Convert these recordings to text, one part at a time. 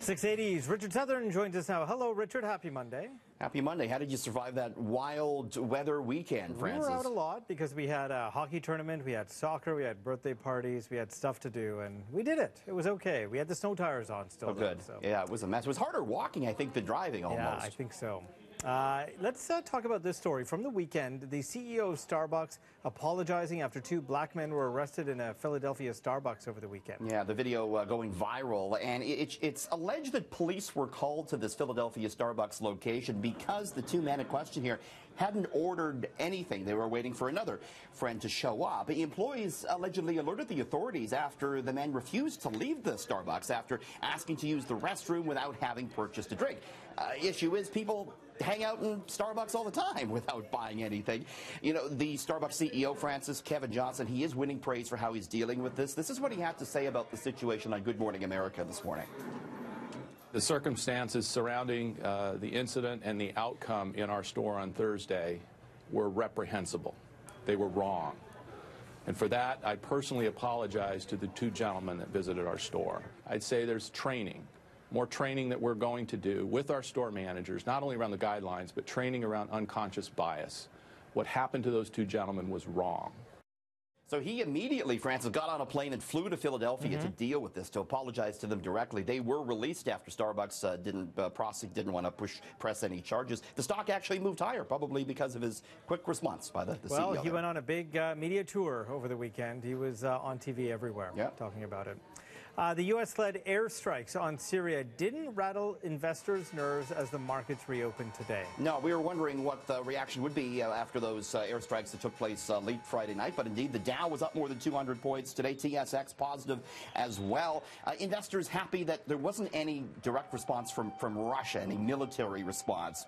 680's Richard Southern joins us now. Hello, Richard. Happy Monday. Happy Monday. How did you survive that wild weather weekend, Francis? We were out a lot because we had a hockey tournament, we had soccer, we had birthday parties, we had stuff to do, and we did it. It was okay. We had the snow tires on still. Oh, good. So. Yeah, it was a mess. It was harder walking, I think, than driving almost. Yeah, I think so. Let's talk about this story from the weekend. The CEO of Starbucks apologizing after two black men were arrested in a Philadelphia Starbucks over the weekend. Yeah, the video going viral, and it's alleged that police were called to this Philadelphia Starbucks location because the two men in question here hadn't ordered anything. They were waiting for another friend to show up. The employees allegedly alerted the authorities after the men refused to leave the Starbucks after asking to use the restroom without having purchased a drink. Issue is people hang out in Starbucks all the time without buying anything. You know, the Starbucks CEO, Francis, Kevin Johnson, he is winning praise for how he's dealing with this. This is what he had to say about the situation on Good Morning America this morning. The circumstances surrounding the incident and the outcome in our store on Thursday were reprehensible. They were wrong. And for that, I personally apologize to the two gentlemen that visited our store. I'd say there's training, more training that we're going to do with our store managers, not only around the guidelines, but training around unconscious bias. What happened to those two gentlemen was wrong. So he immediately, Francis, got on a plane and flew to Philadelphia to deal with this, to apologize to them directly. They were released after Starbucks didn't want to press any charges. The stock actually moved higher, probably because of his quick response by the CEO. Well, he went on a big media tour over the weekend. He was on TV everywhere talking about it. The U.S.-led airstrikes on Syria didn't rattle investors' nerves as the markets reopened today. No, we were wondering what the reaction would be after those airstrikes that took place late Friday night. But indeed, the Dow was up more than 200 points today. TSX positive as well. Investors happy that there wasn't any direct response from Russia, any military response.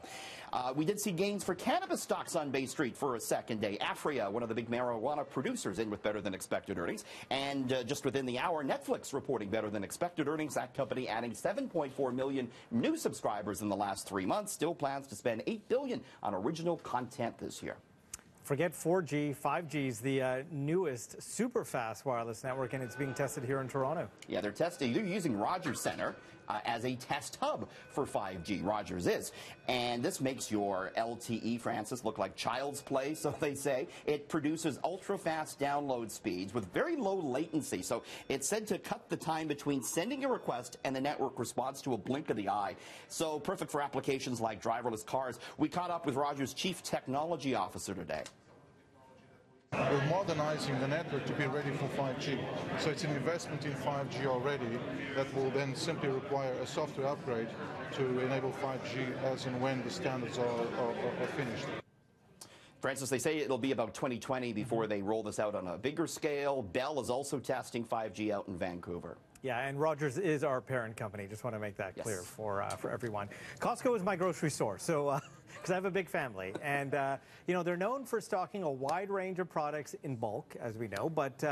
We did see gains for cannabis stocks on Bay Street for a second day. Afria, one of the big marijuana producers, in with better than expected earnings. And just within the hour, Netflix reporting better than expected earnings. That company adding 7.4 million new subscribers in the last 3 months. Still plans to spend $8 billion on original content this year. Forget 4G, 5G is the newest super fast wireless network, and it's being tested here in Toronto. Yeah, they're using Rogers Centre as a test hub for 5G. Rogers is. And this makes your LTE, Francis, look like child's play, so they say. It produces ultra-fast download speeds with very low latency. So it's said to cut the time between sending a request and the network response to a blink of the eye. So perfect for applications like driverless cars. We caught up with Rogers' Chief Technology Officer today. We're modernizing the network to be ready for 5G. So it's an investment in 5G already that will then simply require a software upgrade to enable 5G as and when the standards are finished. Francis, they say it'll be about 2020 before they roll this out on a bigger scale. Bell is also testing 5G out in Vancouver. Yeah, and Rogers is our parent company. Just want to make that clear for everyone. Costco is my grocery store, so because I have a big family, and you know, they're known for stocking a wide range of products in bulk, as we know. But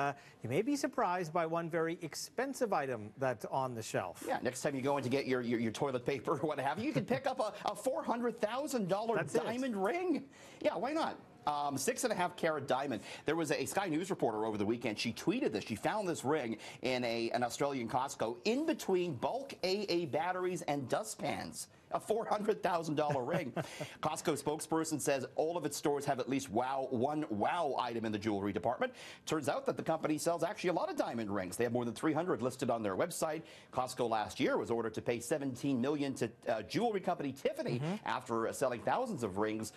you may be surprised by one very expensive item that's on the shelf. Yeah, next time you go in to get your toilet paper or what have you, you can pick up a $400,000 diamond ring. Yeah, why not? 6.5 carat diamond. There was a Sky News reporter over the weekend. She tweeted this. She found this ring in an Australian Costco in between bulk AA batteries and dustpans. A $400,000 ring. Costco spokesperson says all of its stores have at least one wow item in the jewelry department. Turns out that the company sells actually a lot of diamond rings. They have more than 300 listed on their website. Costco last year was ordered to pay $17 million to jewelry company Tiffany after selling thousands of rings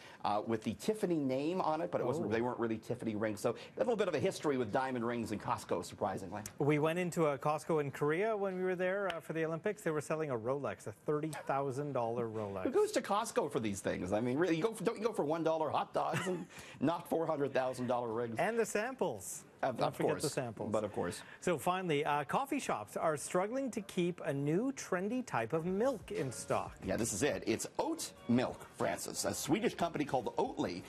with the Tiffany name on it, but it wasn't. They weren't really Tiffany rings. So a little bit of a history with diamond rings in Costco, surprisingly. We went into a Costco in Korea when we were there for the Olympics. They were selling a Rolex, a $30,000 Rolex. Who goes to Costco for these things? I mean, really, don't you go for $1 hot dogs and not $400,000 rings? And the samples. Don't forget the samples. But of course. So finally, coffee shops are struggling to keep a new trendy type of milk in stock. Yeah, this is it. It's oat milk, Francis. A Swedish company called Oatly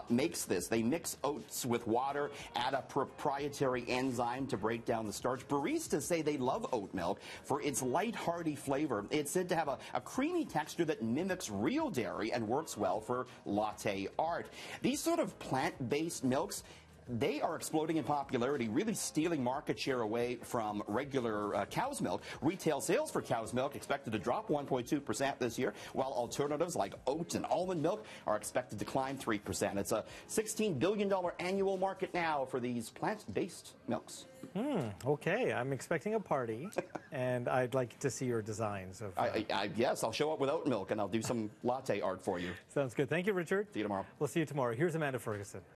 makes this. They mix oats with water, add a proprietary enzyme to break down the starch. Baristas say they love oat milk for its light, hearty flavor. It's said to have a creamy texture that mimics real dairy and works well for latte art. These sort of plant-based milks, they are exploding in popularity, really stealing market share away from regular cow's milk. Retail sales for cow's milk expected to drop 1.2% this year, while alternatives like oat and almond milk are expected to climb 3%. It's a $16 billion annual market now for these plant-based milks. Okay, I'm expecting a party, and I'd like to see your designs. Of, yes, I'll show up with oat milk, and I'll do some latte art for you. Sounds good. Thank you, Richard. See you tomorrow. We'll see you tomorrow. Here's Amanda Ferguson.